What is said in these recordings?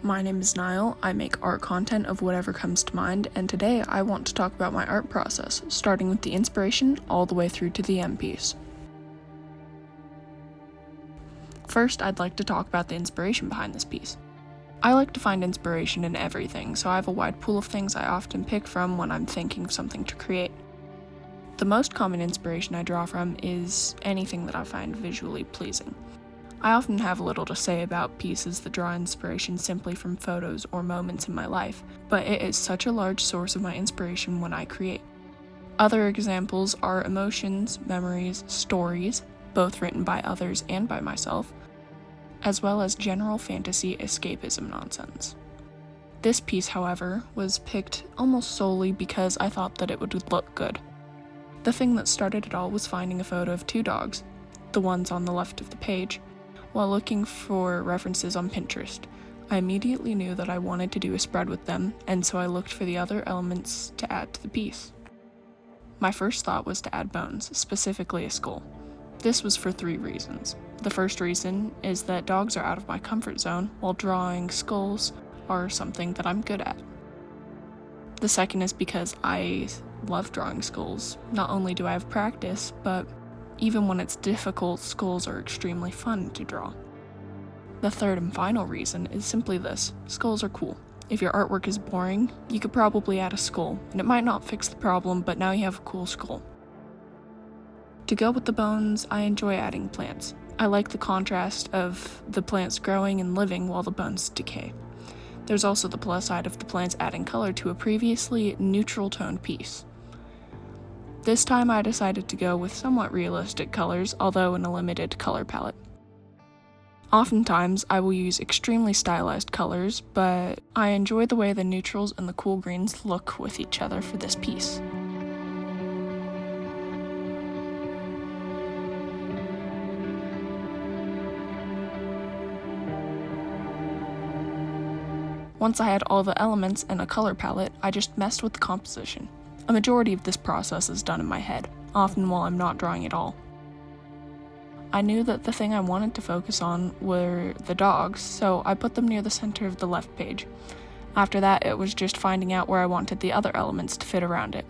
My name is Niall. I make art content of whatever comes to mind, and today I want to talk about my art process, starting with the inspiration all the way through to the end piece. First, I'd like to talk about the inspiration behind this piece. I like to find inspiration in everything, so I have a wide pool of things I often pick from when I'm thinking of something to create. The most common inspiration I draw from is anything that I find visually pleasing. I often have little to say about pieces that draw inspiration simply from photos or moments in my life, but it is such a large source of my inspiration when I create. Other examples are emotions, memories, stories, both written by others and by myself, as well as general fantasy escapism nonsense. This piece, however, was picked almost solely because I thought that it would look good. The thing that started it all was finding a photo of two dogs, the ones on the left of the page. While looking for references on Pinterest, I immediately knew that I wanted to do a spread with them, and so I looked for the other elements to add to the piece. My first thought was to add bones, specifically a skull. This was for 3 reasons. The first reason is that dogs are out of my comfort zone, while drawing skulls are something that I'm good at. The second is because I love drawing skulls. Not only do I have practice, but even when it's difficult, skulls are extremely fun to draw. The third and final reason is simply this: skulls are cool. If your artwork is boring, you could probably add a skull, and it might not fix the problem, but now you have a cool skull. To go with the bones, I enjoy adding plants. I like the contrast of the plants growing and living while the bones decay. There's also the plus side of the plants adding color to a previously neutral toned piece. This time I decided to go with somewhat realistic colors, although in a limited color palette. Oftentimes I will use extremely stylized colors, but I enjoy the way the neutrals and the cool greens look with each other for this piece. Once I had all the elements and a color palette, I just messed with the composition. A majority of this process is done in my head, often while I'm not drawing at all. I knew that the thing I wanted to focus on were the dogs, so I put them near the center of the left page. After that, it was just finding out where I wanted the other elements to fit around it.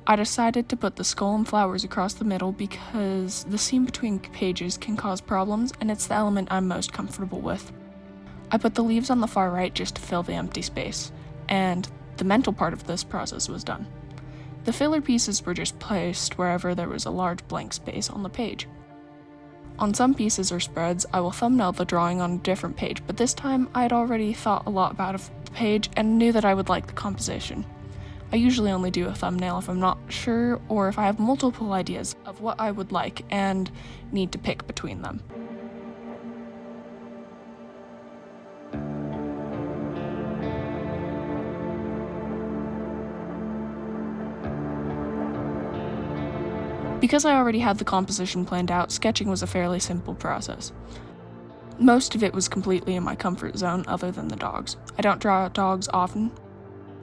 I decided to put the skull and flowers across the middle because the seam between pages can cause problems, and it's the element I'm most comfortable with. I put the leaves on the far right just to fill the empty space, and the mental part of this process was done. The filler pieces were just placed wherever there was a large blank space on the page. On some pieces or spreads, I will thumbnail the drawing on a different page, but this time I had already thought a lot about the page and knew that I would like the composition. I usually only do a thumbnail if I'm not sure or if I have multiple ideas of what I would like and need to pick between them. Because I already had the composition planned out, sketching was a fairly simple process. Most of it was completely in my comfort zone, other than the dogs. I don't draw dogs often.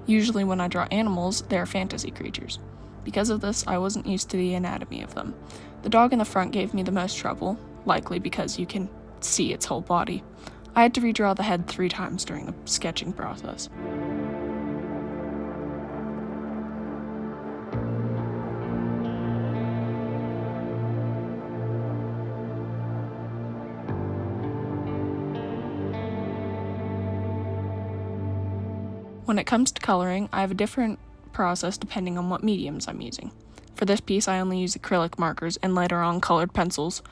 Usually when I draw animals, they are fantasy creatures. Because of this, I wasn't used to the anatomy of them. The dog in the front gave me the most trouble, likely because you can see its whole body. I had to redraw the head 3 times during the sketching process. When it comes to coloring, I have a different process depending on what mediums I'm using. For this piece, I only use acrylic markers and later on colored pencils.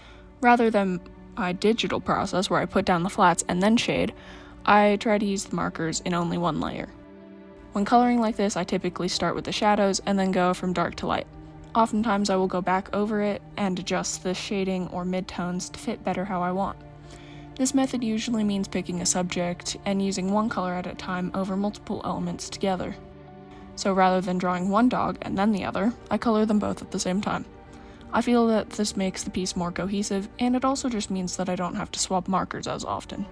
Rather than my digital process where I put down the flats and then shade, I try to use the markers in only one layer. When coloring like this, I typically start with the shadows and then go from dark to light. Oftentimes I will go back over it and adjust the shading or midtones to fit better how I want. This method usually means picking a subject and using one color at a time over multiple elements together. So rather than drawing one dog and then the other, I color them both at the same time. I feel that this makes the piece more cohesive, and it also just means that I don't have to swap markers as often.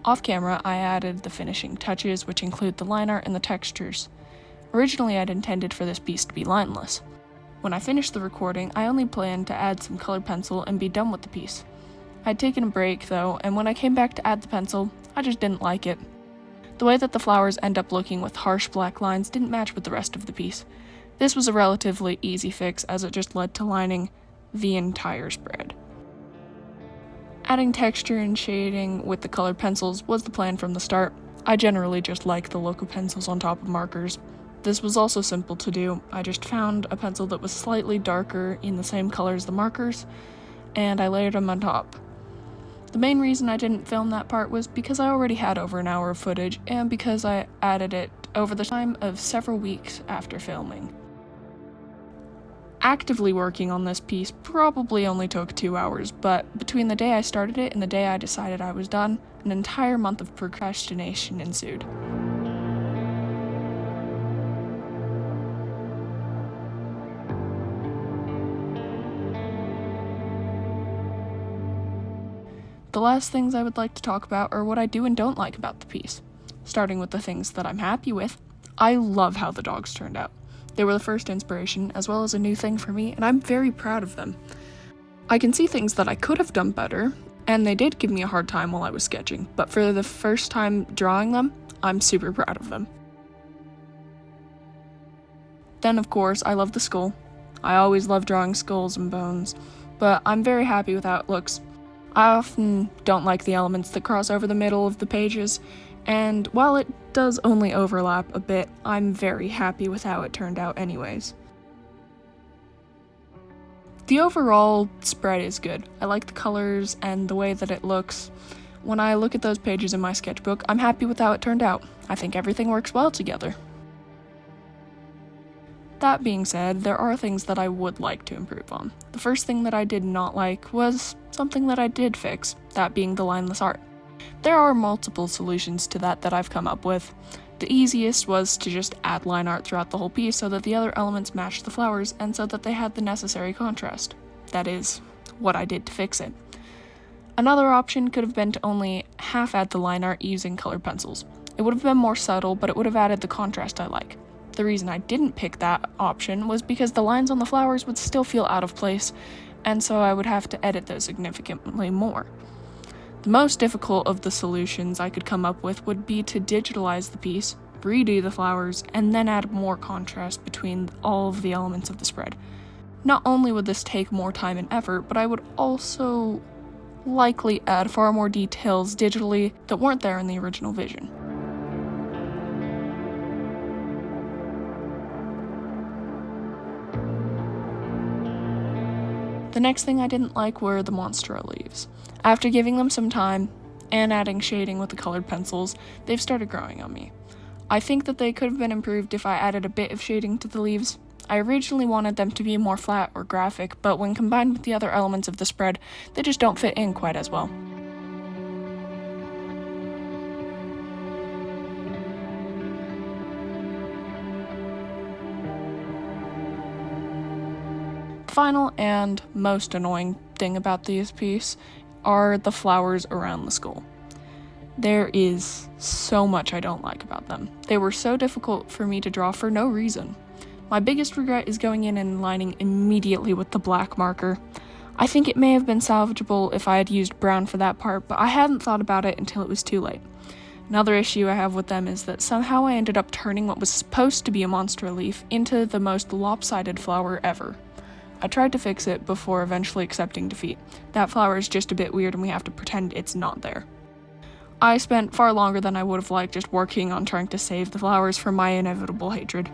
Off camera, I added the finishing touches, which include the line art and the textures. Originally, I'd intended for this piece to be lineless. When I finished the recording, I only planned to add some colored pencil and be done with the piece. I'd taken a break, though, and when I came back to add the pencil, I just didn't like it. The way that the flowers end up looking with harsh black lines didn't match with the rest of the piece. This was a relatively easy fix, as it just led to lining the entire spread. Adding texture and shading with the colored pencils was the plan from the start. I generally just like the look of pencils on top of markers. This was also simple to do. I just found a pencil that was slightly darker in the same color as the markers, and I layered them on top. The main reason I didn't film that part was because I already had over an hour of footage, and because I added it over the time of several weeks after filming. Actively working on this piece probably only took 2 hours, but between the day I started it and the day I decided I was done, an entire month of procrastination ensued. The last things I would like to talk about are what I do and don't like about the piece. Starting with the things that I'm happy with, I love how the dogs turned out. They were the first inspiration, as well as a new thing for me, and I'm very proud of them. I can see things that I could have done better, and they did give me a hard time while I was sketching, but for the first time drawing them, I'm super proud of them. Then, of course, I love the skull. I always love drawing skulls and bones, but I'm very happy with how it looks. I often don't like the elements that cross over the middle of the pages, and while it does only overlap a bit, I'm very happy with how it turned out anyways. The overall spread is good. I like the colors and the way that it looks. When I look at those pages in my sketchbook, I'm happy with how it turned out. I think everything works well together. That being said, there are things that I would like to improve on. The first thing that I did not like was something that I did fix, that being the lineless art. There are multiple solutions to that I've come up with. The easiest was to just add line art throughout the whole piece so that the other elements matched the flowers and so that they had the necessary contrast. That is what I did to fix it. Another option could have been to only half add the line art using colored pencils. It would have been more subtle, but it would have added the contrast I like. The reason I didn't pick that option was because the lines on the flowers would still feel out of place, and so I would have to edit those significantly more. The most difficult of the solutions I could come up with would be to digitalize the piece, redo the flowers, and then add more contrast between all of the elements of the spread. Not only would this take more time and effort, but I would also likely add far more details digitally that weren't there in the original vision. The next thing I didn't like were the monstera leaves. After giving them some time and adding shading with the colored pencils, they've started growing on me. I think that they could have been improved if I added a bit of shading to the leaves. I originally wanted them to be more flat or graphic, but when combined with the other elements of the spread, they just don't fit in quite as well. The final and most annoying thing about this piece are the flowers around the skull. There is so much I don't like about them. They were so difficult for me to draw for no reason. My biggest regret is going in and lining immediately with the black marker. I think it may have been salvageable if I had used brown for that part, but I hadn't thought about it until it was too late. Another issue I have with them is that somehow I ended up turning what was supposed to be a monstera leaf into the most lopsided flower ever. I tried to fix it before eventually accepting defeat. That flower is just a bit weird and we have to pretend it's not there. I spent far longer than I would have liked just working on trying to save the flowers from my inevitable hatred.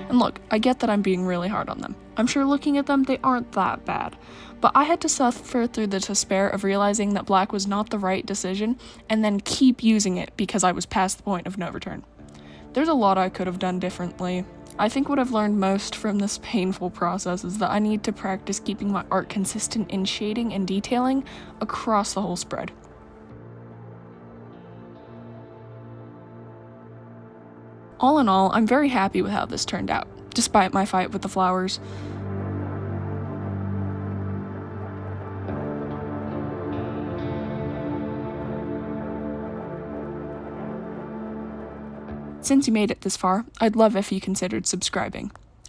And look, I get that I'm being really hard on them. I'm sure looking at them, they aren't that bad. But I had to suffer through the despair of realizing that black was not the right decision and then keep using it because I was past the point of no return. There's a lot I could have done differently. I think what I've learned most from this painful process is that I need to practice keeping my art consistent in shading and detailing across the whole spread. All in all, I'm very happy with how this turned out, despite my fight with the flowers. Since you made it this far, I'd love if you considered subscribing.